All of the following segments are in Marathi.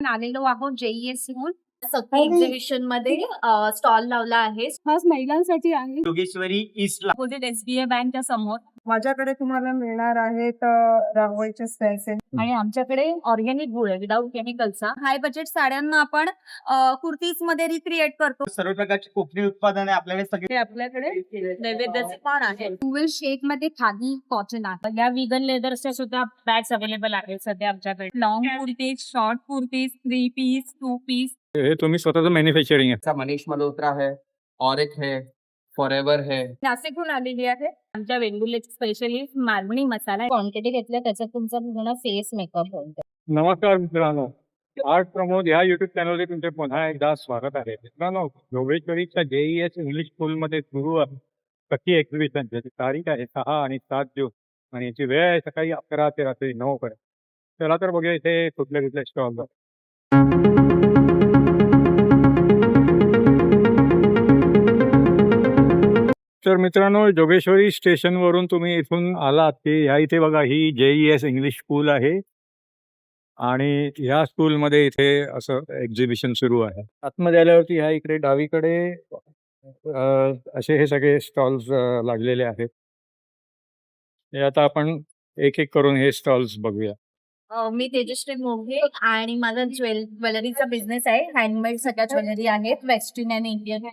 आलेलो आहोत JES म्हणून सखी एक्झिबिशन मध्ये स्टॉल लावला आहे. खास महिलांसाठी आहे. योगेश्वरी ईस्टला अपोजिट SBI बँकच्या समोर माझ्याकडे तुम्हाला मिळणार आहेत रांगोळीचे स्पेन्सिल आणि आमच्याकडे ऑर्गॅनिक गुळ आहे विदाऊट केमिकलचा. हाय बजेट साड्यांना आपण कुर्तीज मध्ये रिक्रिएट करतो. सर्व प्रकारची कोकणी उत्पादने आपल्याकडे सगळे आपल्याकडे नैवेद्याचे पण आहे. टूवेल शेड मध्ये खादी कॉटन आहे. या विगन लेदरच्या सुद्धा बॅग्स अवेलेबल आहेत सध्या आमच्याकडे. Long kurtis, short kurtis, 3 piece, 2 piece. हे तुम्ही स्वतःचं मॅन्युफॅक्चरिंग आहे. मनीष मल्होत्रा है, ऑरिक है, फॉरएवर है. नाशिकहून आलेली आहे. आमच्या वेंगुर्ल्याची स्पेशली मालवणी मसाला क्वांटिटी घेतल्या त्याच्यात तुमचा पूर्ण फेस मेकअप होईल. नमस्कार मित्रांनो, आर्ट प्रमोद या युट्यूब चॅनलवर तुमचे पुन्हा एकदा स्वागत आहे. मित्रांनो, योगेश्वरीच्या JES इंग्लिश स्कूलमध्ये सुरू आहे सखी एक्झिबिशन, ज्याची तारीख आहे 6 आणि 7 जून आणि याची वेळ आहे सकाळी 11 ते रात्री 9 पर्यंत. चला तर बघूया इथे कुठले कुठले स्टॉल. तर मित्रांनो, जोगेश्वरी स्टेशनवरून तुम्ही इथून आलात की ह्या इथे बघा, ही JES इंग्लिश स्कूल आहे आणि ह्या स्कूलमध्ये इथे असं एक्झिबिशन सुरू आहे. आतमध्ये आल्यावरती ह्या इकडे डावीकडे असे हे सगळे स्टॉल्स लागलेले आहेत. हे आता आपण एक एक करून हे स्टॉल्स बघूया. मी तेजश्री मोघे आणि माझा ज्वेलरीचा बिझनेस आहे. हँडमेड सगळ्या ज्वेलरी आहेत, वेस्टर्न आणि इंडियन.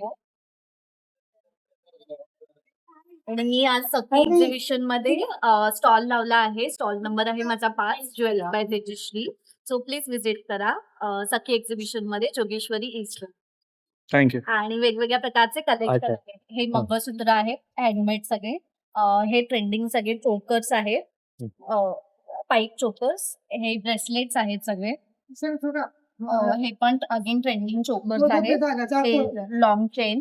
आणि मी आज सखी एक्झिबिशन मध्ये स्टॉल लावला आहे. स्टॉल नंबर आहे माझा 5, jewel by Tejashri. So please visit करा सखी एक्झिबिशन मध्ये जोगेश्वरी ईस्ट. थँक्यू. आणि वेगवेगळ्या प्रकारचे कलेक्शन अच्छा. आहेत. हे मंगळसूत्र आहेत हँडमेड सगळे. हे ट्रेंडिंग सगळे चोकर्स आहेत, पाईप चोकर्स. हे ब्रेसलेट्स आहेत सगळे. हे पण अगेन ट्रेंडिंग चोकर्स आहेत. Long chain.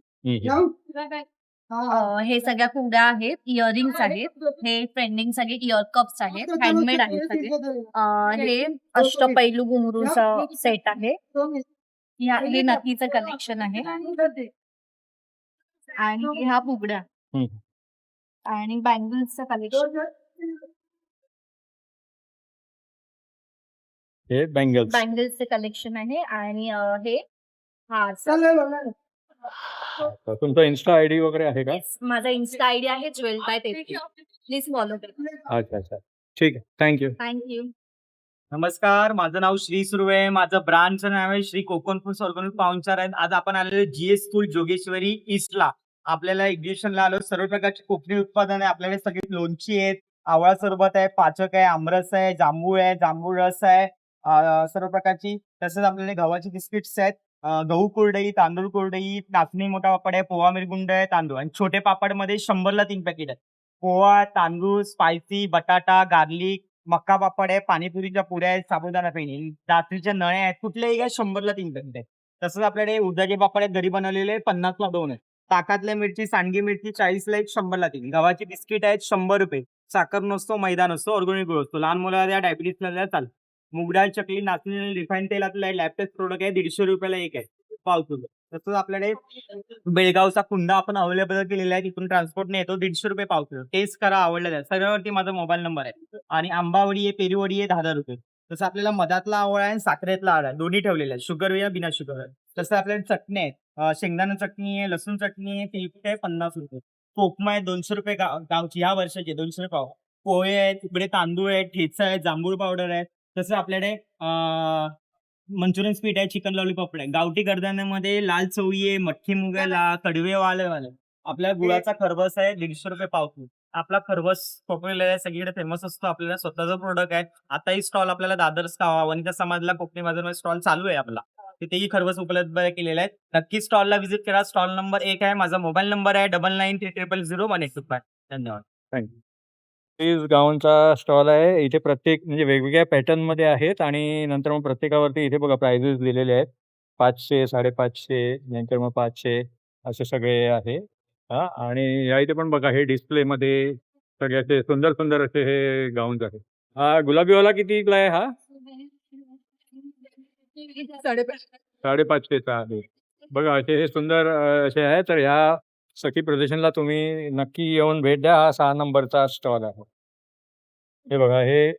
हे सगळ्या कुड्या आहेत, इयरिंग्स आहेत. हे ट्रेंडिंग सगळे इयर कप्स आहेत, हँडमेड आहेत सगळे. हे अष्टपैलू घुंगरूचा सेट आहे. हे नथीचं कलेक्शन आहे. आणि ह्या फुगड्या आणि बँगल्सचं कलेक्शन. हे बँगल्सचे कलेक्शन आहे. आणि हे हार. तुमचा इन्स्टा आयडी वगैरे आहे का? माझा इन्स्टा आयडी आहे jewel by Tejashri. Please follow करा. अच्छा अच्छा, ठीक आहे. थँक्यू. थँक्यू. नमस्कार, माझं नाव श्री सुर्वे. माझं ब्रांचचं नाव आहे श्री कोकण फूड्स ऑर्गॅनिक पाहुणचार आहेत. आज आपण आलेलो JES स्कूल जोगेश्वरी ईस्टला. आपल्याला एक्झिबिशनला आलो. सर्व प्रकारची कोकणी उत्पादने आपल्याकडे सगळी लोणची आहेत, आवळा सरबत आहे, पाचक आहे, आमरस आहे, जांभूळ आहे, जांभूळ रस आहे, सर्व प्रकारची. तसंच आपल्याकडे गव्हाची बिस्किट्स आहेत, गहू कुरडई, तांदूळ कुरडई, नाचणी मोठा पापड आहे, पोहा मिरगुंड आहे, तांदूळ. आणि छोटे पापडमध्ये 100ला 3 पॅकेट आहेत. पोहा, तांदूळ, स्पायसी, बटाटा, गार्लिक, मक्का पापड आहे, पाणीपुरीच्या पुऱ्या आहेत, साबुदाणा फेणी, रात्रीच्या नळ्या आहेत. कुठल्याही काय 100ला 3 पॅकेट आहे. तसंच आपल्याकडे उडदाचे पापड आहेत, घरी बनवलेले, 50ला 2 आहेत. ताकातल्या मिरची, सांडगी मिरची 40ला 1, 100ला 3. गव्हाची बिस्किट आहेत 100 रुपये. साखर नसतो, मैदा नसतो, ऑर्गॅनिक गुळ असतो. लहान मुलाला डायबिटीसला द्या चालेल. मुगडाळ चकली, नाचणी रिफाईंड तेलातलं लॅपटेस्ट प्रोडक्ट आहे, 150 रुपयाला एक आहे, पाव किलो. तसंच आपल्याकडे बेळगावचा कुंदा आपण अवेलेबल केलेला आहे, तिथून ट्रान्सपोर्टने येतो, 150 रुपये पाव किलो. टेस्ट करा, आवडला द्या. सगळ्यावरती माझा मोबाईल नंबर आहे. आणि आंबावडी आहे, पेरीवडी आहे, 10 रुपये. तसं आपल्याला मधातला आवळा आहे आणि साखरेतला आवळा आहे, दोन्ही ठेवलेला आहे, शुगर या बिना शुगर आहे. तसं आपल्याकडे चटणी आहेत, शेंगदाणा चटणी आहे, लसूण चटणी आहे, तिखट आहे, 50 रुपये. कोकमा आहे 200 रुपये गावची, ह्या वर्षाची 200 रुपये पाव. पोहे आहेत, तिकडे तांदूळ आहे, ठेचा आहे, जांभूळ पावडर आहे. तसं आपल्याकडे मंचुरियन स्वीट आहे, चिकन लॉलीपॉप आहे. गावठी कडधान्यामध्ये लाल चवळी आहे, मटकी मुग आहे, कडवे वाले. आपल्या गुळाचा खरबस आहे, 150 रुपये पाव किलो. आपला खरबस पॉप्युलर आहे, सगळीकडे फेमस असतो. आपल्याला स्वतःचा प्रोडक्ट आहे. आताही स्टॉल आपल्याला दादर वनिता समाजला कोकणी बाजारमध्ये स्टॉल चालू आहे आपला, तिथेही खरबस उपलब्ध केलेला आहे. नक्की स्टॉलला व्हिजिट करा. स्टॉल नंबर 1 आहे. माझा मोबाईल नंबर आहे 99300185. धन्यवाद. थँक्यू. तीच गावांचा स्टॉल आहे. इथे प्रत्येक म्हणजे वेगवेगळ्या पॅटर्न मध्ये आहेत आणि नंतर मग प्रत्येकावरती इथे बघा प्राइजेस दिलेले आहेत. 500, 550, नंतर मग 500 असे सगळे आहे. आणि या इथे पण बघा, हे डिस्प्ले मध्ये सगळे असे सुंदर सुंदर असे हे गाऊन्स आहेत. हा गुलाबीवाला कितीला आहे? हा 550चा आहे. बघा असे हे सुंदर असे आहे. तर ह्या सखी प्रदर्शनला तुम्ही नक्की येऊन भेट द्या. हा 6 नंबरचा स्टॉल आहे. हे बघा, हे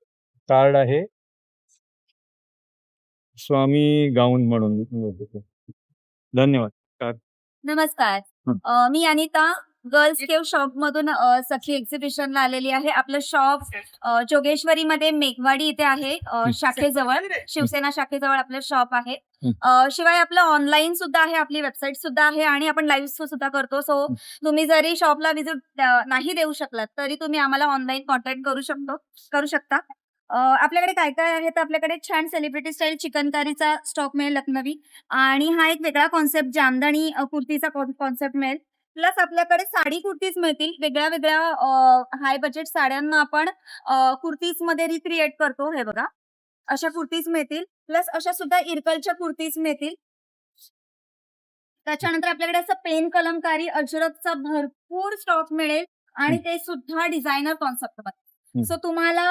कार्ड आहे. स्वामी गाऊन म्हणून. धन्यवाद. नमस्कार. हं. मी अनिता गर्ल्स केव्ह शॉप मधून सखी एक्झिबिशनला आलेली आहे. आपलं शॉप जोगेश्वरीमध्ये मेघवाडी इथे आहे. शाखेजवळ शिवसेना शाखेजवळ आपलं शॉप आहे. शिवाय आपलं ऑनलाईन सुद्धा आहे, आपली वेबसाईट सुद्धा आहे आणि आपण लाईव्ह सुद्धा करतो. सो तुम्ही जरी शॉपला व्हिजिट नाही देऊ शकलात तरी तुम्ही आम्हाला ऑनलाईन कॉन्टॅक्ट करू शकता. आपल्याकडे काय काय आहे तर आपल्याकडे छान सेलिब्रिटी स्टाईल चिकनकारीचा स्टॉक मिळेल लखनवी आणि हा एक वेगळा कॉन्सेप्ट जामदानी कुर्तीचा कॉन्सेप्ट मिळेल. प्लस आपल्याकडे साडी कुर्तीज मिळतील. वेगळ्या हाय बजेट साड्यांना आपण कुर्तीज मध्ये रिक्रिएट करतो. हे बघा, अशा कुर्तीज मिळतील. प्लस अशा सुद्धा इरकलच्या कुर्तीज मिळतील. त्याच्यानंतर आपल्याकडे असं पेन कलमकारी अजरकचा भरपूर स्टॉक मिळेल आणि ते सुद्धा डिझायनर कॉन्सेप्ट मध्ये. सो तुम्हाला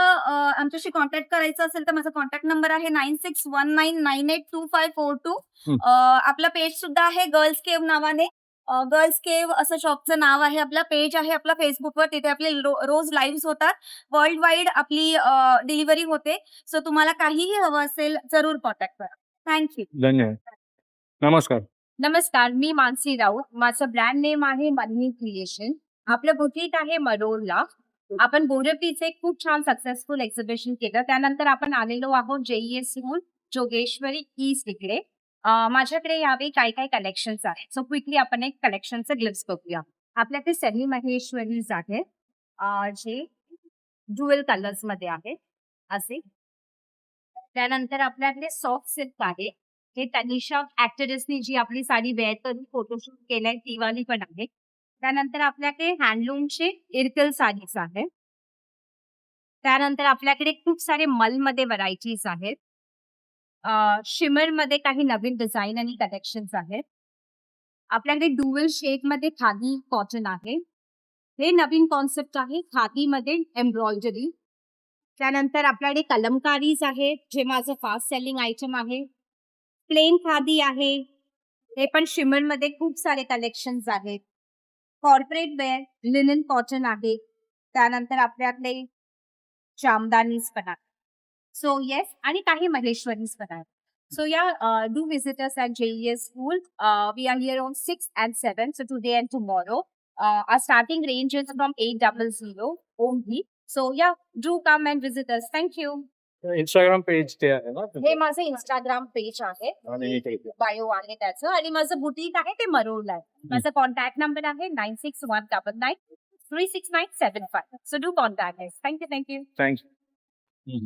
आमच्याशी कॉन्टॅक्ट करायचं असेल तर माझा कॉन्टॅक्ट नंबर आहे 9619982542. आपला पेज सुद्धा आहे गर्ल्स केव्ह नावाने. गर्ल्स केव्ह असं शॉपचं नाव आहे. आपला पेज आहे आपला फेसबुकवर. तिथे आपले रोज लाईव्ह होतात. वर्ल्ड वाईड आपली डिलिव्हरी होते. सो तुम्हाला काहीही हवं असेल जरूर कॉन्टॅक्ट करा. थँक्यू. धन्यवाद. नमस्कार. नमस्कार, मी मानसी राऊत. माझं ब्रँड नेम आहे मनी क्रिएशन. आपलं बुटीक आहे मरोळला. आपण बोरपीचे खूप छान सक्सेसफुल एक्झिबिशन केलं. त्यानंतर आपण आलेलो आहोत JES स्कूल जोगेश्वरी ईस्ट इकडे. माझ्याकडे यावेळी काय काय कलेक्शन्स आहेत. सो क्विकली आपण एक कलेक्शनचं ग्लिम्स बघूया. आपल्याकडे सेमी महेश्वरीज आहेत जे ड्युअल कलर्स मध्ये आहेत असे. त्यानंतर आपल्याकडे सॉफ्ट सिल्क आहे. हे तनिषा ऍक्ट्रेसनी जी आपली साडी वेअर करून फोटोशूट केलाय ती वाली पण आहे. त्यानंतर आपल्याकडे हँडलूमचे इरकल साडीज आहेत. त्यानंतर आपल्याकडे खूप सारे मलमध्ये व्हरायटीज आहेत. शिमर मध्ये काही नवीन डिझाईन आणि कलेक्शन्स आहेत. आपल्याकडे ड्युअल शेड मध्ये खादी कॉटन आहे. हे नवीन कॉन्सेप्ट आहे खादीमध्ये एम्ब्रॉयडरी. त्यानंतर आपल्याकडे कलमकारीज आहे जे माझं फास्ट सेलिंग आयटम आहे. प्लेन खादी आहे. हे पण शिमर मध्ये खूप सारे कलेक्शन्स आहेत. कॉर्पोरेट वेअर लिनन कॉटन आहे. त्यानंतर आपल्याकडे जामदानीज पण आहे. सो येस, आणि काही महेश्वरीज पण आहेत. So do visit us at JES School. We are here on 6 and 7, so today and tomorrow. Our starting range is from 800 only. So do come and visit us. Thank you. Instagram page ते आहे ना हे माझं इंस्टाग्राम पेज आहे. आणि इथे. बायो आहे त्याचं. आणि माझं बुटीक आहे ते मरोळला आहे. माझा कॉन्टॅक्ट नंबर आहे 9619936975. So do contact us. Thank you. Thank you.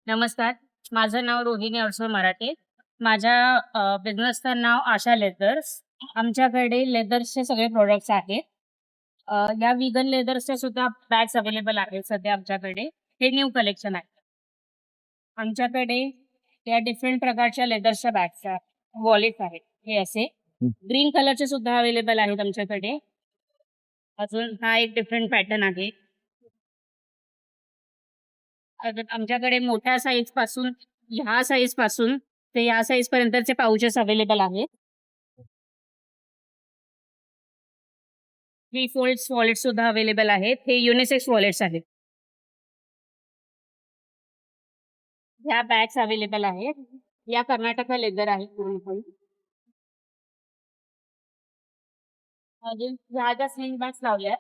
नमस्कार, माझं नाव रोहिणी अडसूळ मराठे. माझ्या बिझनेसचं नाव आशा लेदर्स. आमच्याकडे लेदर्सचे सगळे प्रोडक्ट्स आहेत. या विगन लेदर्सच्या सुद्धा बॅग्स अवेलेबल आहेत सध्या आमच्याकडे. हे न्यू कलेक्शन आहे. आमच्याकडे या डिफरंट प्रकारच्या लेदर्सच्या बॅग्स आहेत, वॉलेट आहेत. हे असे ग्रीन कलरचे सुद्धा अवेलेबल आहेत आमच्याकडे. अजून हा एक डिफरंट पॅटर्न आहे. आमच्याकडे मोठ्या साईज पासून ह्या साईज पासून ते या साईज पर्यंतचे पाउचेस अवेलेबल आहेत. 3 फोल्ड्स वॉलेट सुद्धा अवेलेबल आहेत. हे युनिसेक्स वॉलेट्स आहेत. ह्या बॅग्स अवेलेबल आहेत. या कर्नाटका लेदर आहेत पूर्णपणे. अजून ह्या ज्या स्लिंग बॅग्स लावल्या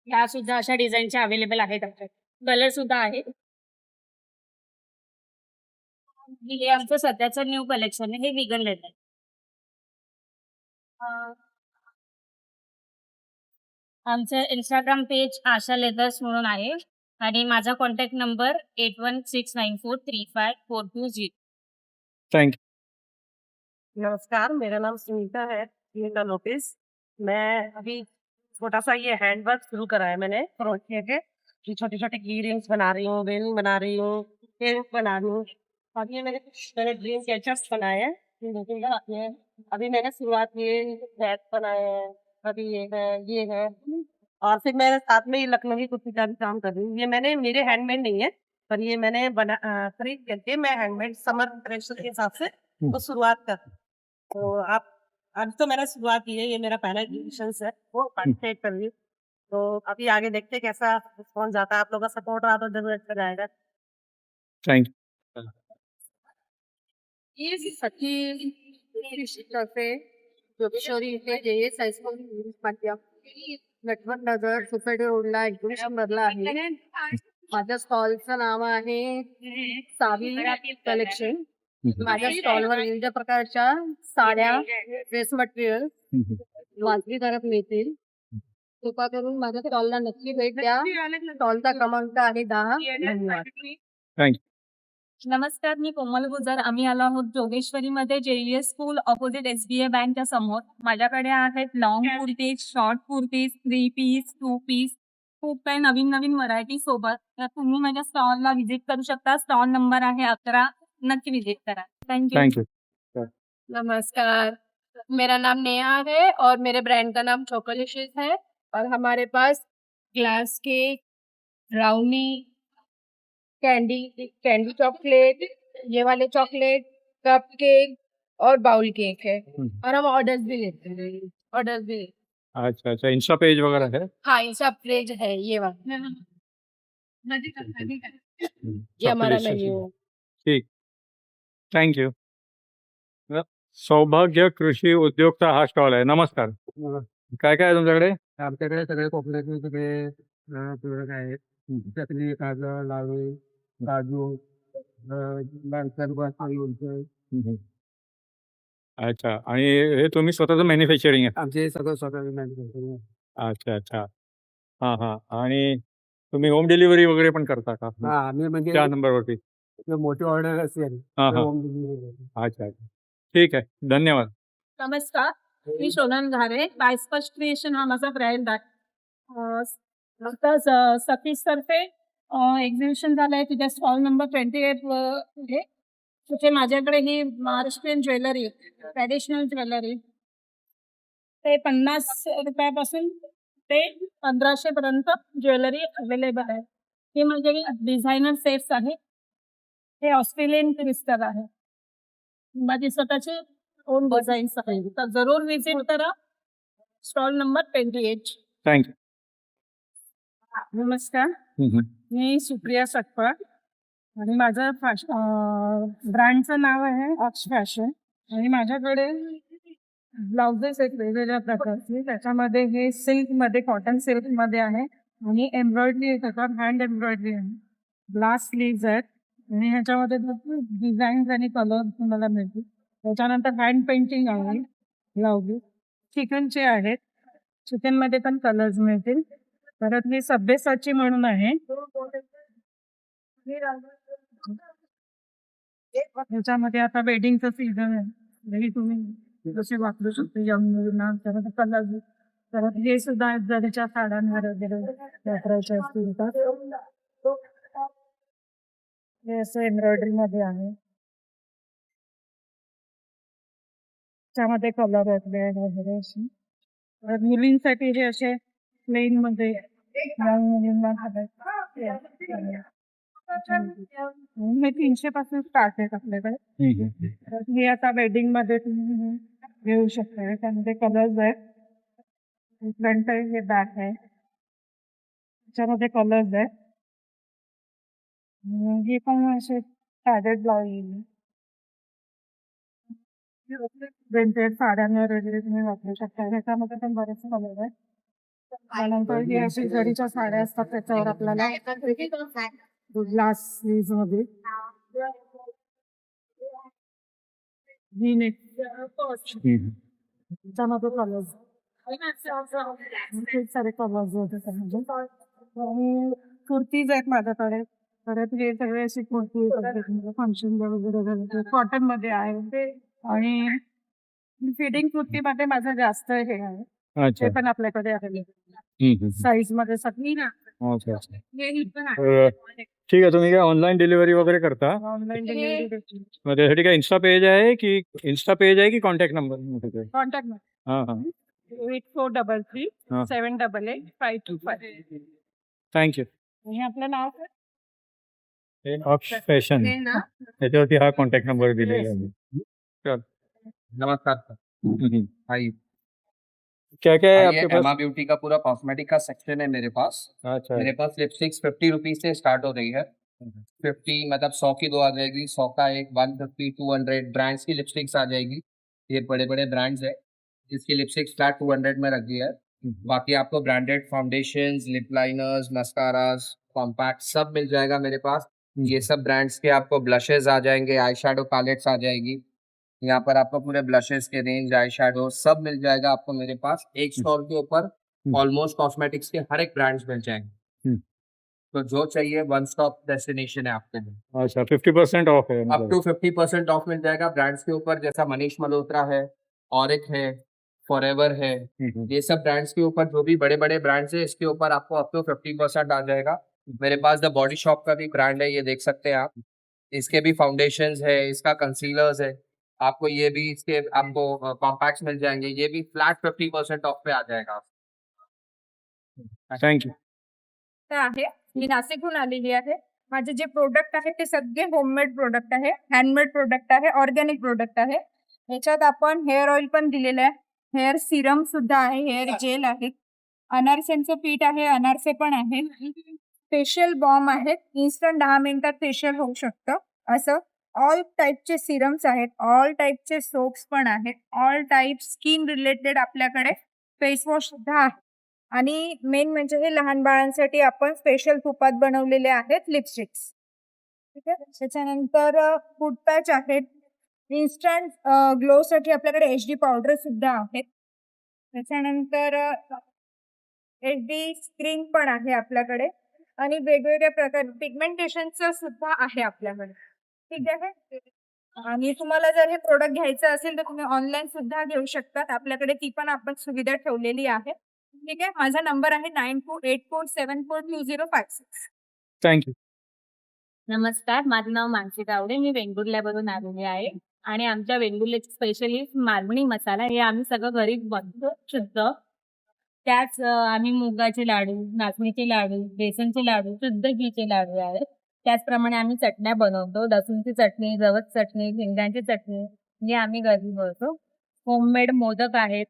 ह्या सुद्धा अशा डिझाईनच्या अवेलेबल आहेत आमच्याकडे. कलर सुद्धा आहे. हे आमचं सध्याचं न्यू कलेक्शन आहे. हे विगन लेदर. आमचं इंस्टाग्राम पेज आशा लेदर्स म्हणून आहे आणि माझा कॉन्टॅक्ट नंबर 8169435420. थँक्यू. नमस्कार, मेरा नाम सुनीता है, सुनीता लोपेस। मैं अभी छोटा सा ये हैंडवर्क शुरू करा है मैंने क्रोशिया के। ये छोटे छोटे की रिंग्स बना रही हूँ, बेल बना रही हूँ, पेन बना रही हूँ। अभी मैंने ड्रीम कैचर्स बनाए हैं। ये देखिएगा, ये अभी मैंने शुरुआत किए, बैग बनाए हैं, अभी ये है और फिर मैं साथ में ये लखनवी कुर्ती का भी काम कर रही हूँ। ये मैंने मेरे हैंडमेड नहीं है, पर ये मैंने खरीद करके मैं हैंडमेड समर ड्रेस के हिसाब से तो शुरुआत कर। तो आप आज तो मैंने शुरुआत की है, ये मेरा पहला एडिशन है, वो पार्टिसिपेट कर रही हूँ। तो अभी आगे देखते हैं कैसा रिस्पॉन्स आता है। आप लोगों का सपोर्ट रहा तो जरूर अच्छा जाएगा। थँक्यू. सखी तर्फे जोगेश्वरी इथे JS हायस्कूल मध्य नटवर नगर सोसायटी रोडला एक्झिबिशन भरला आहे. माझ्या स्टॉलचं नाव आहे सावी कलेक्शन. माझ्या स्टॉलवर विविध प्रकारच्या साड्या, ड्रेस मटेरियल वाजवी दरात मिळतील. कृपा करून माझ्या स्टॉलला नक्की भेट द्या. स्टॉलचा क्रमांक आहे 10. धन्यवाद. नमस्कार, मी कोमल गुजर. आम्ही आलो आहोत जोगेश्वरीमध्ये JES स्कूल ऑपोजिट SBI बँकच्या समोर. माझ्याकडे आहेत long kurtis, short kurtis, 3 piece, 2 piece, खूप काही नवीन नवीन व्हरायटी सोबत. तर तुम्ही माझ्या स्टॉलला व्हिजिट करू शकता. स्टॉल नंबर आहे 11. नक्की व्हिजिट करा. थँक्यू. थँक्यू. नमस्कार, मेरा नाम नेहा है और मेरे ब्रांड का नाम चॉकोलिशियस है और हमारे pass glass cake, brownie, candy chocolate, ये वाले चॉकलेट, कप केक और बाउल केक है और हम ऑर्डर्स भी लेते हैं. ऑर्डर्स भी अच्छा अच्छा, इंस्टा पेज वगैरह है? हाँ, इसका पेज है ये वाला. ये हमारा चॉकलेट मेन्यू है. ठीक. थँक्यू. सौभाग्य कृषी उद्योगचा हा स्टॉल आहे. नमस्कार. काय काय आहे तुमच्याकडे? आमच्याकडे सगळे कोकणातले सगळे प्रोडक्ट आहेत. चकली, काजळ, लाडू, काजू, लोणचं. अच्छा. आणि हे तुम्ही स्वतःचं मॅन्युफॅक्चरिंग आहे? आमचे सगळं स्वतः मॅन्युफॅक्चरिंग. अच्छा अच्छा. हां हां. आणि तुम्ही होम डिलिव्हरी वगैरे पण करता का? हा, आम्ही म्हणजे त्या नंबरवरती? जर मोठी ऑर्डर असेल हां तर हां. home delivery देतो. अच्छा अच्छा. ठीक आहे. धन्यवाद. नमस्कार, मी सोनल घारे. बायस्पष्ट क्रिएशन हा माझा ब्रँड आहे. आता सतीशतर्फे एक्झिबिशन झालं आहे. तिथे स्टॉल नंबर 28 आहे. तिथे माझ्याकडे ही महाराष्ट्रीयन ज्वेलरी, ट्रॅडिशनल ज्वेलरी, ते 50 रुपयापासून ते 1500 पर्यंत ज्वेलरी अवेलेबल आहे. हे म्हणजे डिझायनर सेट्स आहे. हे ऑस्ट्रेलियन क्रिस्टल आहे. माझी स्वतःची ओन डिझाईन्स आहे. तर जरूर व्हिजिट करा. Stall number 28. थँक्यू. नमस्कार, हं, हं. मी सुप्रिया सकपाळ आणि माझं ब्रँडचं नाव आहे अक्ष फॅशन आणि माझ्याकडे ब्लाउजेस आहेत वेगवेगळ्या प्रकारचे. त्याच्यामध्ये हे सिल्कमध्ये, कॉटन सिल्कमध्ये आहे आणि एम्ब्रॉयडरी त्याच्यात हँड एम्ब्रॉयडरी आहे. ग्लास स्लीव्ज आहेत आणि ह्याच्यामध्ये भरपूर डिझाईन्स आणि कलर तुम्हाला मिळतील. त्याच्यानंतर हँड पेंटिंग आहे ब्लाउजेस. चिकनचे आहेत. चिकनमध्ये पण कलर्स मिळतील. परत ही सभ्यसाची म्हणून आहे. ह्याच्यामध्ये आता वेडिंगचं सीझन आहे. तरी तुम्ही जसे वापरू शकता यंग मुलींना. त्यामध्ये कलर. परत हे सुद्धा आहेत जरीच्या साड्यांवर वगैरे वापरायचे असतील तर. हे असं एम्ब्रॉयडरी मध्ये आहे. त्यामध्ये कलर वगैरे असे. परत मुलींसाठी हे असे प्लेन मध्ये यंग मुलींना हे 300 पासून स्टार्ट आहेत आपल्याकडे. हं, हं. तर हे आता वेडिंग मध्ये तुम्ही घेऊ शकता. त्यामध्ये कलर्स आहेत. फ्रंट आहे, हे बॅक आहे. त्याच्यामध्ये कलर्स आहेत. हे पण असे पॅडेड ब्लाउज प्रिंटेड साड्यांवर वगैरे तुम्ही वापरू शकता. ह्याच्यामध्ये पण बरेचसे कलर आहेत. त्यानंतर ही अशी जरीच्या साड्या असतात त्याच्यावर आपल्याला ग्लास स्लीव्ज मध्ये हं, हं. त्याच्यामध्ये कलर्स खूप सारे कलर्स होते त्यामध्ये. आणि कुर्तीज आहेत माझ्याकडे. परत हे सगळे अशी कुर्ती फंक्शन वगैरे कॉटन मध्ये आहे. आणि फिडिंग कुर्तीमध्ये माझं जास्त हे आहे. अच्छा. ते पण आपल्याकडे अवेलेबल हं, हं. साईज मध्ये सगळी ना. अच्छा अच्छा. ठीक आहे. तुम्ही काय ऑनलाईन डिलिव्हरी वगैरे करता? ऑनलाईन डिलिव्हरी मग त्यासाठी काय इंस्टा पेज आहे की कॉन्टॅक्ट नंबर? कॉन्टॅक्ट हां हां. 8433 हां. 788 525. थँक्यू. हे आपलं नाव काय? हे अक्ष फॅशन. त्याच्यावरती हा कॉन्टॅक्ट नंबर दिलेला आहे. नमस्कार सर. हं, हं. हाय, क्या क्या है ये आपके पास? एमा ब्यूटी का पूरा कॉस्मेटिक का सेक्शन है मेरे पास. अच्छा. मेरे पास लिपस्टिक्स 50 रुपीज से स्टार्ट हो रही है. 50 मतलब 100 की 2 आ जाएगी, 100 का एक 150 200 ब्रांड्स की लिपस्टिक्स आ जाएगी। ये बड़े-बड़े ब्रांड्स है। इसकी लिपस्टिक्स फ्लैट 200 में रख दिया है। बाकी आपको branded foundations, lip liners, mascaras, compact सब मिल जाएगा मेरे पास। ये सब ब्रांड्स के आपको ब्लशेस आ जाएंगे, आई शैडो पैलेट्स आ जाएगी। यहाँ पर आपको पूरे ब्लशेस के रेंज, आई शैडो सब मिल जाएगा आपको मेरे पास। एक स्टॉल के ऊपर ऑलमोस्ट कॉस्मेटिक्स के हर एक ब्रांड्स मिल जाएंगे। तो जो चाहिए वन स्टॉप डेस्टिनेशन है आपके लिए। अच्छा 50% ऑफ है अप टू 50% ऑफ मिल जाएगा ब्रांड्स के ऊपर, जैसा मनीष मल्होत्रा है, ऑरिक है, फॉरएवर है। ये सब ब्रांड्स के ऊपर जो भी बड़े बड़े ब्रांड्स है, इसके ऊपर आपको अप टू 50% आ जाएगा। मेरे पास द बॉडी शॉप का भी ब्रांड है, ये देख सकते हैं आप। इसके भी फाउंडेशंस है, इसका कंसीलर्स है। आपको ये भी इसके आपको कॉम्पैक्ट्स मिल जाएंगे। ये भी फ्लैट 50% ऑफ पे आ जाएगा। थँक्यू. आहे मी नाशिकहून आलेली आहे. माझे जे प्रोडक्ट आहे ते सगळे होममेड प्रोडक्ट आहे, हँडमेड प्रोडक्ट आहे, ऑर्गॅनिक प्रोडक्ट आहे. याच्यात आपण हेअर ऑइल पण दिलेलं आहे, हेअर सिरम सुद्धा आहे, हेअर जेल आहे, अनारसेंचं पीठ आहे, अनारसे पण आहे, फेशियल बॉम्ब आहे, इन्स्टंट 10 मिनिटात फेशियल होऊ शकतं असं. ऑल टाईपचे सिरम्स आहेत, ऑल टाईपचे सोप्स पण आहेत, ऑल टाईप स्किन रिलेटेड आपल्याकडे फेस वॉश सुद्धा आहे. आणि मेन म्हणजे हे लहान बाळांसाठी आपण स्पेशल तुपात बनवलेले आहेत लिपस्टिक्स. ठीक आहे. त्याच्यानंतर फूड पॅच आहेत, इन्स्टंट ग्लोसाठी आपल्याकडे HD पावडर सुद्धा आहेत. त्याच्यानंतर HD स्क्रीन पण आहे आपल्याकडे आणि वेगवेगळ्या प्रकार पिगमेंटेशनचं सुद्धा आहे आपल्याकडे. ठीक आहे. आणि तुम्हाला जर हे प्रोडक्ट घ्यायचं असेल तर तुम्ही ऑनलाईन सुद्धा घेऊ शकतात. आपल्याकडे ती पण आपण सुविधा ठेवलेली आहे. ठीक आहे. माझा नंबर आहे 9484742056. थँक्यू. नमस्कार, माझं नाव मानसी तावडे. मी वेंगुर्ल्यावरून आलेली आहे आणि आमच्या वेंगुर्ल्याची स्पेशलिस्ट मालवणी मसाला हे आम्ही सगळं घरी बनवतो शुद्ध. त्याच आम्ही मुगाचे लाडू, नाचणीचे लाडू, बेसनचे लाडू, शुद्ध घीचे लाडू आहेत. त्याचप्रमाणे आम्ही चटण्या बनवतो. लसूणची चटणी, जवस चटणी, शेंगदाण्याची चटणी हे आम्ही घरी बनवतो. होममेड मोदक आहेत.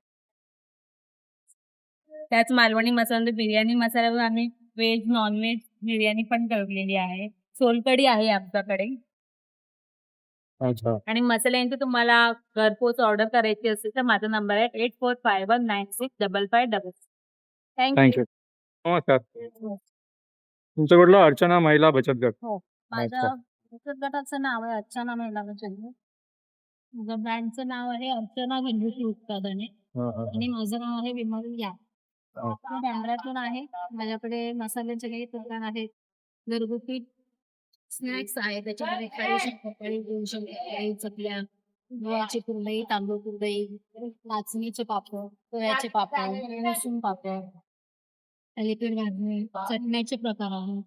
त्याच मालवणी मसाला बिर्याणी मसाल्यावर आम्ही व्हेज नॉनव्हेज बिर्याणी पण ठेवलेली आहे. सोलकढी आहे आमच्याकडे. अच्छा. आणि मसाल्यांची तुम्हाला घरपोच ऑर्डर करायची असेल तर माझा नंबर आहे 8451965566. थँक्यू. थँक्यू. नमस्कार. तुमचं कुठलं? अर्चना महिला बचत गट. हो. माझ्या अच्छा. बचत गटाचं नाव आहे अर्चना महिला बचत गट. माझ्या ब्रँडचं नाव आहे अर्चना घरगुती उत्पादने हां, हां, आणि माझं नाव आहे विमल या. हां. मी बँड्रातून आहे. माझ्याकडे मसाल्याचे काही प्रकार आहेत. घरगुती स्नॅक्स आहेत. त्याच्यामध्ये काही शंकरपाळी, गुळ शंकरपाळी, चकल्या, गव्हाची कुरडई, तांदूळ कुरडई, नाचणीचे पापड, पोह्याचे पापड, लसूण पापड, थालीपीठ भाजणी, चटण्याचे प्रकार आहेत.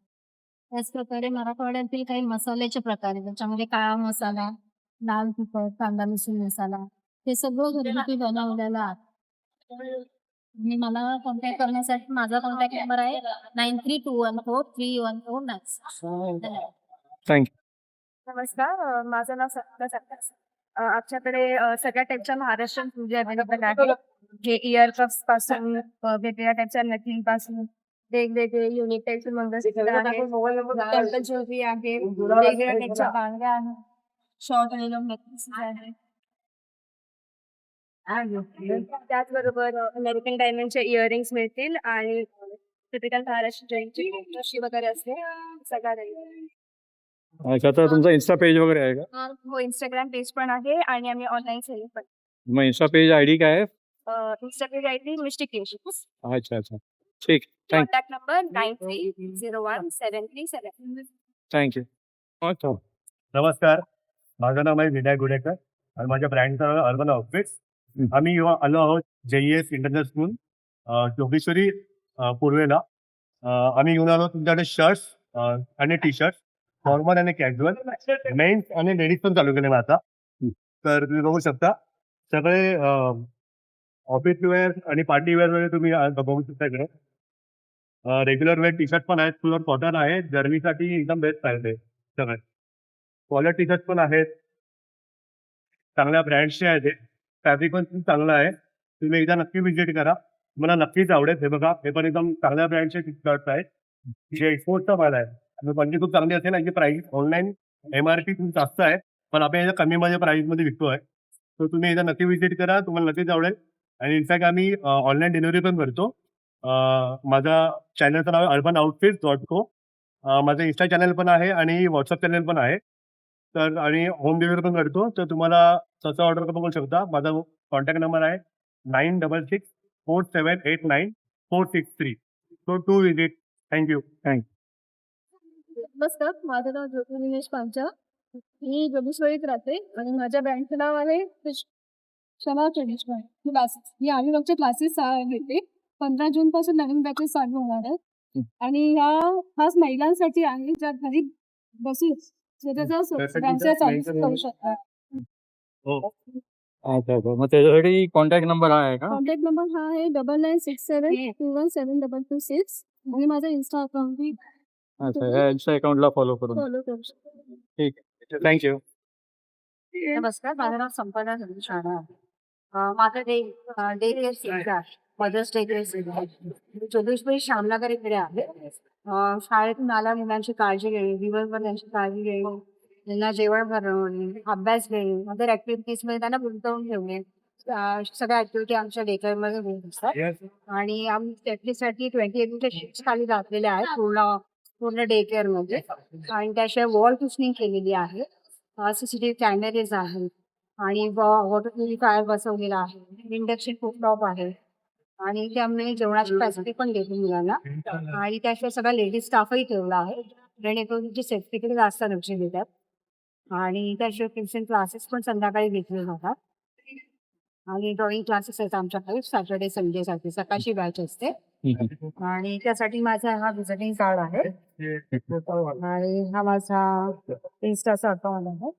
त्याचप्रकारे मराठवाड्यातील काही मसाल्याचे प्रकार आहेत. त्याच्यामध्ये काळा मसाला, लाल तिखट, कांदा लसूण मसाला हे सगळं घरगुती बनवलेलं आहे. आणि मला कॉन्टॅक्ट करण्यासाठी माझा कॉन्टॅक्ट नंबर आहे 9321431496. धन्यवाद. थँक्यू. नमस्कार. माझं नाव सत्ता सक्सेस. आमच्याकडे सगळ्या टाईपच्या महाराष्ट्रीयन पूजा अवेलेबल आहे. जे इयर कप्स पासून वेगवेगळ्या टाईपच्या नथी पासून वेगवेगळे युनिक टाईपचे मंगळसूत्र आहे, टेम्पल ज्वेलरी आहे, वेगवेगळ्या टाईपच्या बांगड्या आहेत, शॉर्ट आणि लॉंग नेकलेसेस आहेत. त्याचबरोबर अमेरिकन डायमंडचे इयरिंग्स मिळतील आणि टिपिकल महाराष्ट्रीयनची जशी वगैरे असते सगळ्या राहील. अच्छा, तर तुमचा इन्स्टा पेज वगैरे आहे का? हो, इंस्टाग्राम पेज पण आहे आणि आम्ही ऑनलाईन सेलिंग पण. मग इन्स्टा पेज आयडी काय आहे? Insta page ID mistake creations. अच्छा, अच्छा. ठीक. थँक्यू. Contact number 93017377. थँक्यू. अच्छा. नमस्कार, माझं नाव आहे विनायक गुडेकर आणि माझ्या ब्रँडचं नाव आहे अर्बन आउटफिट्स. आम्ही आलो आहोत JES इंटरनॅशनल स्कूल जोगेश्वरी पूर्वेला. आम्ही घेऊन आलो तुमच्याकडे शर्ट्स आणि टी शर्ट, फॉर्मल आणि कॅज्युअल, मेन्स आणि लेडीज पण चालू केले आता. तर तुम्ही बघू शकता सगळे ऑफिस वेअर आणि पार्टी वेअर वगैरे तुम्ही बघू शकता इकडे. रेग्युलर वेअर टी शर्ट पण आहेत, प्युअर कॉटन आहे, गरमीसाठी एकदम बेस्ट प्राइस आहे सगळे. कॉलर टी शर्ट पण आहेत, चांगल्या ब्रँड्सचे आहेत. फॅब्रिक पण खूप चांगलं आहे. तुम्ही एकदा नक्की व्हिजिट करा, मला नक्कीच आवडेल. हे बघा, हे पण एकदम चांगल्या ब्रँडचे टी शर्ट आहेत, जे एक्सपोर्टचा माल आहे. क्वालिटी खूप चांगली असेल. याची प्राइस ऑनलाईन MRP खूप जास्त आहे, पण आपण याच्या कमीमध्ये प्राइसमध्ये विकतोय. तर तुम्ही एकदा नक्की व्हिजिट करा, तुम्हाला नक्कीच आवडेल. आणि इनफॅक्ट आम्ही ऑनलाईन डिलिव्हरी पण करतो. माझा चॅनलचं नाव आहे urbanOutfits.co. माझं Insta चॅनल पण आहे आणि WhatsApp चॅनल पण आहे. तर आणि होम डिलिव्हरी पण करतो. तर तुम्हाला तसं ऑर्डर करून बघू शकता. माझा कॉन्टॅक्ट नंबर आहे 9664789463. So to visit. थँक्यू. नमस्कार, माझं नाव ज्योती दिनेश पांचा. मी जोगेश्वरीत राहते आणि माझ्या ब्रँडचं नाव आहे क्षमा ट्रेडिशनल क्लासेस. ही आम्ही लोकचे क्लासेस घेते. 15 जून पासून नवीन बॅचेस चालू होणार आहेत आणि ह्या खास महिलांसाठी आहे ज्या घरी बसून स्वतःचा व्यवसाय चालू करू शकतात. अच्छा. मग त्याच्यासाठी कॉन्टॅक्ट नंबर आहे का? कॉन्टॅक्ट नंबर हा आहे 9967217226 आणि माझा इन्स्टा अकाउंट अच्छा, या Insta अकाउंटला फॉलो करून. फॉलो करू शकता. ठीक आहे. थँक्यू. नमस्कार, माझं नाव संपदा शाळा आहे. माझं डे केअर सेंटर आहे. मदर्स डे केअर सेंटर आहे. जोगेश्वरी श्यामनगर इकडे आहे. शाळेतून आल्या मुलांची काळजी घेणे, दिवसभर त्यांची काळजी घेणे, त्यांना जेवण बनवणे, अभ्यास घेणे, अदर ऍक्टिव्हिटीजमध्ये त्यांना गुंतवून ठेवणे. सगळ्या ऍक्टिव्हिटी आमच्या डे केअरमध्ये होत असतात आणि आम्ही त्याच्यासाठी 28 शिफ्ट खाली घातलेल्या आहेत पूर्ण डे केअर मध्ये. आणि त्याशिवाय वॉल पुसनिंग केलेली आहे. CCTV कॅमेरेज आहेत आणि वॉटर प्युरिफायर बसवलेला आहे. इंडक्शन कुकटॉप आहे आणि त्यामुळे जेवणाची फॅसिलिटी पण देतो मुलांना. आणि त्याशिवाय सगळा लेडीज स्टाफही ठेवला आहे जेणेकरून तुमची सेफ्टीकडे जास्त लक्ष देतात. आणि त्याशिवाय ट्युशन क्लासेस पण संध्याकाळी घेतले जातात आणि ड्रॉइंग क्लासेस आहेत आमच्याकडे सॅटर्डे संडेसाठी. सकाळची बॅच असते आणि त्यासाठी माझा हा व्हिजिटिंग कार्ड आहे आणि हा माझा इन्स्टाचा अकाउंट आहे.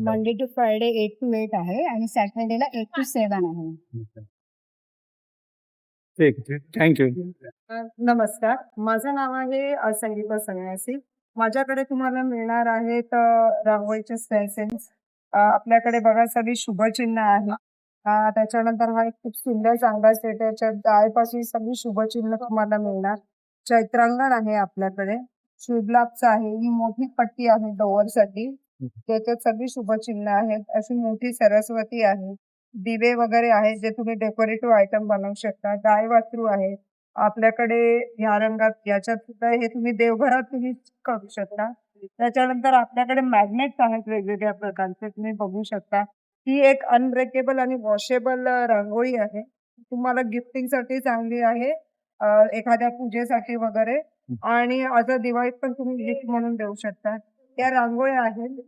मंडे टू फ्रायडे 8 to 8 आहे आणि सॅटर्डेला 8 to 7 आहे. ठीक. थँक्यू. नमस्कार, माझं नाव आहे संगीता संन्यासी. माझ्याकडे तुम्हाला मिळणार आहेत रांगोळीचे स्टेन्सिल्स. आपल्याकडे बघा सगळी शुभचिन्ह आहे. त्याच्यानंतर हा एक खूप सुंदर चांगला सेट आहे. याच्यात डाळपासून सगळी शुभचिन्ह तुम्हाला मिळणार. चैत्रांगण आहे आपल्याकडे. शुभलाभचं आहे. ही मोठी पट्टी आहे डोअरसाठी. त्याच्यात सगळी शुभचिन्ह आहेत. अशी मोठी सरस्वती आहे. दिवे वगैरे आहेत जे तुम्ही डेकोरेटिव्ह आयटम बनवू शकता. गायवासरू आहे आपल्याकडे ह्या रंगात. याच्यात सुद्धा हे तुम्ही देवघरात तुम्ही करू शकता. त्याच्यानंतर आपल्याकडे मॅग्नेट्स आहेत वेगवेगळ्या प्रकारचे तुम्ही बघू शकता. ही एक अनब्रेकेबल आणि वॉशेबल रांगोळी आहे. तुम्हाला गिफ्टिंग साठी चांगली आहे. एखाद्या पूजेसाठी वगैरे आणि आता दिवाळीत पण तुम्ही गिफ्ट म्हणून देऊ शकता. त्या रांगोळ्या आहेत.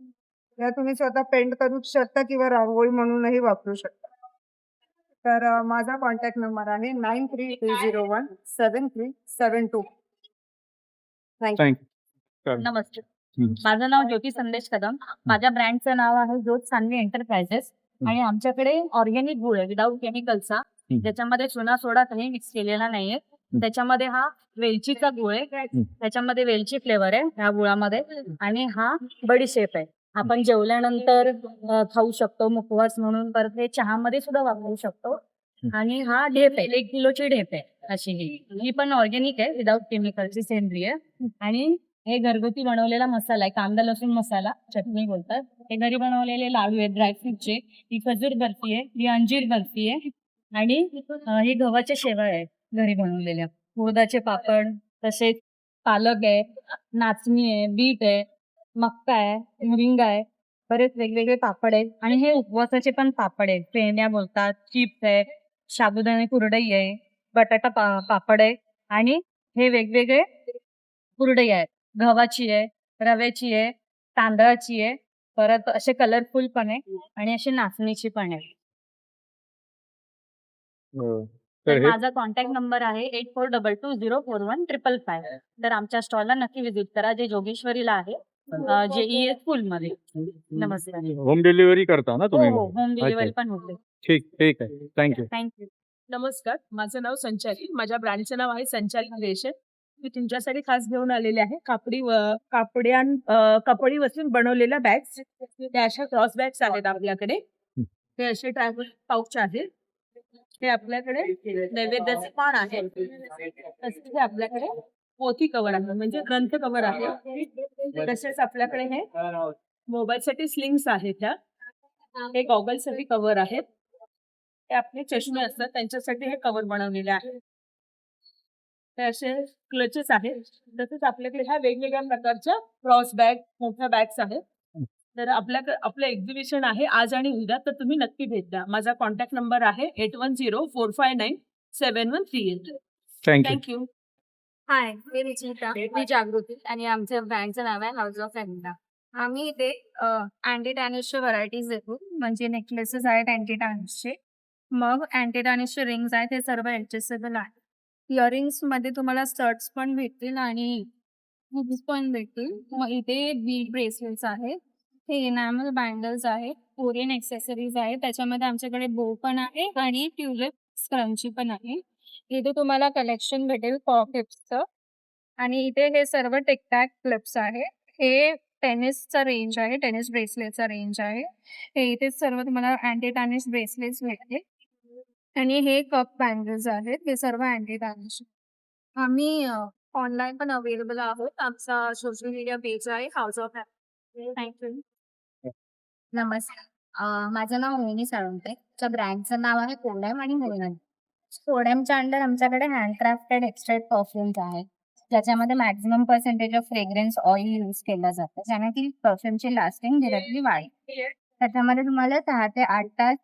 या तुम्ही स्वतः पेंट करू शकता किंवा रांगोळी म्हणूनही वापरू शकता. तर माझा कॉन्टॅक्ट नंबर आहे 9330173772. थँक्यू. नमस्ते, माझं नाव ज्योती संदेश कदम. माझ्या ब्रँडचं नाव आहे ज्योत सान्वी एंटरप्राइजेस आणि आमच्याकडे ऑर्गॅनिक गुळ आहे विदाऊट केमिकलचा, ज्याच्यामध्ये चुना सोडा काही मिक्स केलेला नाहीये. त्याच्यामध्ये हा वेलचीचा गुळ आहे. त्याच्यामध्ये वेलची फ्लेवर आहे ह्या गुळामध्ये आणि हा बडीशेप आहे. आपण जेवल्यानंतर खाऊ शकतो मुखवास म्हणून. परत हे चहामध्ये सुद्धा वापरू शकतो. आणि हा ढेप आहे, 1 किलोची ढेप आहे अशी. ही पण ऑर्गॅनिक आहे विदाऊट केमिकलची, सेंद्रिय. आणि हे घरगुती बनवलेला मसाला आहे, कांदा लसूण मसाला चटणी बोलतात. हे घरी बनवलेले लाडू आहेत ड्रायफ्रूटचे. ही खजूर बर्फी आहे, ही अंजीर बर्फी आहे आणि ही गव्हाच्या शेवया आहेत घरी बनवलेल्या. उडदाचे पापड, तसेच पालक आहे, नाचणी आहे, बीट आहे, मक्का आहे, मोरिंगा आहे. बरेच वेगवेगळे पापड आहेत आणि हे उपवासाचे पण पापड आहेत. फेण्या बोलतात, चिप्स आहे, साबुदाणे कुरडई आहे, बटाटा पापड आहे आणि हे वेगवेगळे कुरडई आहेत. गव्हाची आहे, रव्याची आहे, तांदळाची आहे, परत असे कलरफुल पण आहे आणि अशी नाचणीची पण आहे. तर तर हे माझा कॉन्टॅक्ट नंबर आहे 8422041555. तर आमच्या स्टॉलला नक्की व्हिजिट करा, जे जोगेश्वरीला आहे, JES स्कूलमध्ये. नमस्कार. होम डिलिव्हरी करता ना हो तुम्ही? हो, होम डिलिव्हरी अच्छा. पण होते. ठीक आहे. थँक्यू. थँक्यू. नमस्कार, माझं नाव संचाली. माझ्या ब्रँडचं नाव आहे संचाली क्रिएशन. मी तुमच्यासाठी खास घेऊन आलेले आहे कपडी वसून बनवलेल्या बॅग्स. त्या अशा क्रॉस बॅग्स आहेत आपल्याकडे. ते असे ट्रॅव्हल पाऊच आहेत हे आपल्याकडे नैवेद्याचे पान आहे. तसेच हे आपल्याकडे पोथी कवर आहे म्हणजे ग्रंथ कवर आहे. तसेच आपल्याकडे हे मोबाईलसाठी स्लिंग्स आहेत ह्या. हे गॉगलसाठी कवर आहेत. हे आपले चष्मे असतात त्यांच्यासाठी हे कवर बनवलेले आहे. हे असे क्लचेस आहेत. तसेच आपल्याकडे ह्या वेगवेगळ्या प्रकारच्या क्रॉस बॅग, मोठ्या बॅग्स आहेत. तर आपलं एक्झिबिशन आहे आज आणि उद्या, तर तुम्ही नक्की भेट द्या. माझा कॉन्टॅक्ट नंबर आहे 8104597138. थँक्यू. थँक्यू. हाय, मी रुचिता, मी जागृती आणि आमच्या ब्रँडचं नाव आहे हाऊस ऑफ एंडा. आम्ही इथे अँटी टॅनिशचे व्हरायटीज देतो, म्हणजे नेकलेसेस आहेत अँटी टॅनिशचे, मग अँटी टॅनिशचे रिंग्स आहेत, हे सर्व ॲडजस्टेबल आहे. इयरिंग्स मध्ये तुम्हाला स्टड्स पण भेटतील आणि हुक्स पण भेटतील. मग इथे बीड ब्रेसलेट्स आहेत, हे इनॅमल बँगल्स आहेत, कोरियन एक्सेसरीज आहेत, त्याच्यामध्ये आमच्याकडे बो पण आहे आणि ट्युलिप स्क्रंची पण आहे. इथे तुम्हाला कलेक्शन भेटेल पॉकेट्सचं आणि इथे हे सर्व टिकटॅक क्लिप्स आहे. हे टेनिसचा रेंज आहे, टेनिस ब्रेसलेटचा रेंज आहे. हे इथे सर्व तुम्हाला अँटी टॅनिश ब्रेसलेट्स भेटतील आणि हे कप बँगल्स आहेत, हे सर्व अँटी टॅनिश. आम्ही ऑनलाईन पण अवेलेबल आहोत. आमचा सोशल मीडिया पेज आहे हाऊस ऑफ थँक्यू. नमस्कार, माझं नाव मोहिनी साळुंखे. आमच्या ब्रँडचं नाव आहे कोडॅम आणि मोहिनी. कोडॅमच्या अंडर आमच्याकडे हँडक्राफ्टेड एक्स्ट्रेट परफ्युम्स आहेत, ज्याच्यामध्ये maximum percentage of fragrance oil use केलं जातं, ज्याने की परफ्युमची लास्टिंग डिरेक्टली वाढते. त्याच्यामध्ये तुम्हाला 6 ते 8 तास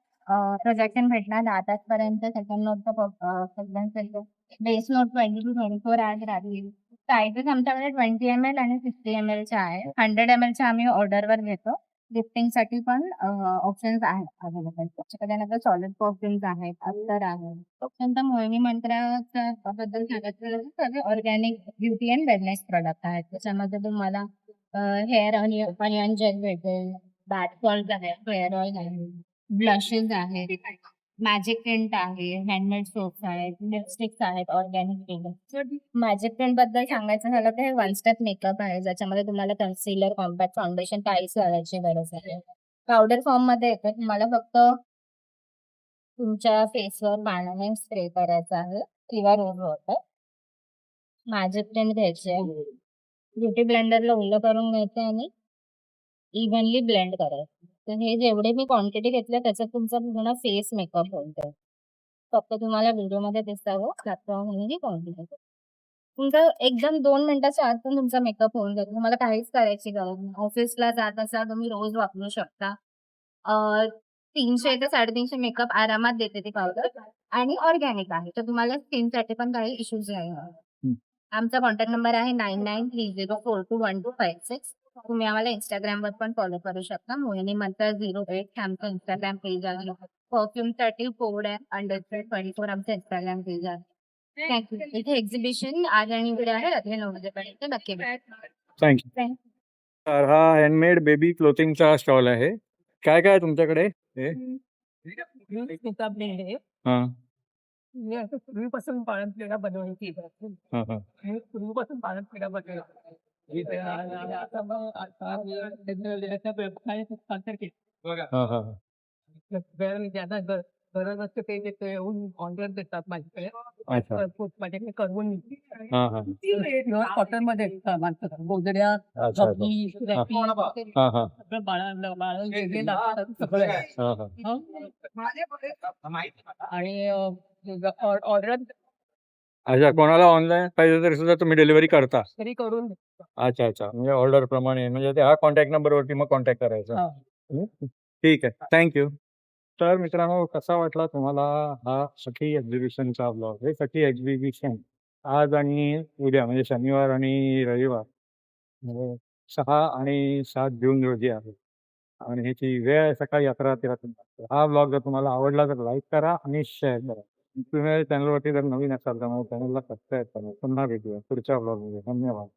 प्रोजेक्शन भेटणार, 10 तासपर्यंत सेकंड नोटचं बेस नोट 20 to 24 hours राहील. साईजेस आमच्याकडे 20 ml आणि 60 ml च्या आहे. 100 ml च्या आम्ही ऑर्डरवर घेतो. गिफ्टिंगसाठी पण ऑप्शन्स आहेत अवेलेबल. त्याच्याकडे नंतर सॉलिड परफ्युम्स आहेत, अत्तर आहे. त्यानंतर मोहिनी मंत्राच्या बद्दल सांगायचं झालं तर सगळे organic beauty and wellness product आहेत. त्याच्यामध्ये तुम्हाला हेअर अनियन जेल भेटेल, बॅथ सॉल्ट आहे, हेअर ऑइल आहे, ब्लशेस आहेत, मॅजिक टिंट आहे, हँडमेड सोप्स आहेत, लिपस्टिक्स आहेत, ऑर्गॅनिक. मॅजिक टिंट बद्दल सांगायचं झालं तर हे वन स्टेप मेकअप आहे, ज्याच्यामध्ये तुम्हाला कन्सिलर, कॉम्पॅक्ट फाउंडेशन काहीच करायची गरज आहे. पावडर फॉर्म मध्ये येतं, तुम्हाला फक्त तुमच्या फेसवर पाण्याने स्प्रे करायचा आहे किंवा रोज वॉटर. मॅजिक टिंट घ्यायचे, ब्युटी ब्लेंडरला ओलं करून घ्यायचं आणि इव्हनली ब्लेंड करायचं. तर हे जेवढे मी क्वांटिटी घेतल्या त्याच्यात तुमचा पूर्ण फेस मेकअप होऊन जाईल. फक्त तुम्हाला व्हिडिओमध्ये दिसावं म्हणून ही क्वांटिटी. तुमचं एकदम 2 मिनिटाच्या आत पण तुमचा मेकअप होऊन जाईल. तुम्हाला काहीच करायची गरज नाही. ऑफिसला जात असाल तुम्ही रोज वापरू शकता. 300 ते 350 मेकअप आरामात देते ती पावडर आणि ऑर्गॅनिक आहे, तर तुम्हाला स्किनसाठी पण काही इश्यूज नाही होणार. आमचा कॉन्टॅक्ट नंबर आहे 9930421256. तुम्ही आम्हाला इंस्टाग्रामवर पण फॉलो करू शकता. मोहिनी मंत्र 08 आमचं इंस्टाग्राम पेज आहे. परफ्युमसाठी कोडॅम__24 आमचं इंस्टाग्राम पेज आहे. थँक्यू. इथे एक्झिबिशन आज आणि उद्या आहे रात्री 9 वाजेपर्यंत. नक्की भेटा. थँक्यू. Thank तर हा हँडमेड बेबी क्लोथिंगचा स्टॉल आहे. काय काय आहे तुमच्याकडे? हे हां मी असं पूर्वीपासून पारंपरिक बनवण्याची हां हां पूर्वीपासून पारंपरिक बनवलं. आता मग आता व्यवसाय हां हां ज्यांना गरज असते ते येऊन ऑर्डर देतात माझ्याकडे. अच्छा. माझ्याकडे करून हां हां कॉटन मध्ये गोदड्या, अच्छा अच्छा. हां हां सगळं बाळा वेगळे लागतात सगळं. हां हां हं? आणि ऑर्डर अच्छा, कोणाला ऑनलाईन पाहिजे तरी सुद्धा तुम्ही डिलिव्हरी करता? तरी करून देतो. अच्छा अच्छा, म्हणजे ऑर्डर प्रमाणे, म्हणजे ते हा कॉन्टॅक्ट नंबरवरती मग कॉन्टॅक्ट करायचा. हा. ठीक आहे, थँक्यू. तर मित्रांनो, कसा वाटला तुम्हाला हा सखी एक्झिबिशनचा ब्लॉग? हे सखी एक्झिबिशन आज आणि उद्या म्हणजे शनिवार आणि रविवार म्हणजे 6 आणि 7 जून रोजी आहे आणि ह्याची वेळ आहे सकाळी 11 ते रात्री 9. हा ब्लॉग जर तुम्हाला आवडला तर लाईक करा आणि शेअर करा. तुम्ही चॅनलवरती जर नवीन असाल तर चॅनलला सबस्क्राईब करा. पुन्हा भेटूया पुढच्या ब्लॉगमध्ये. धन्यवाद.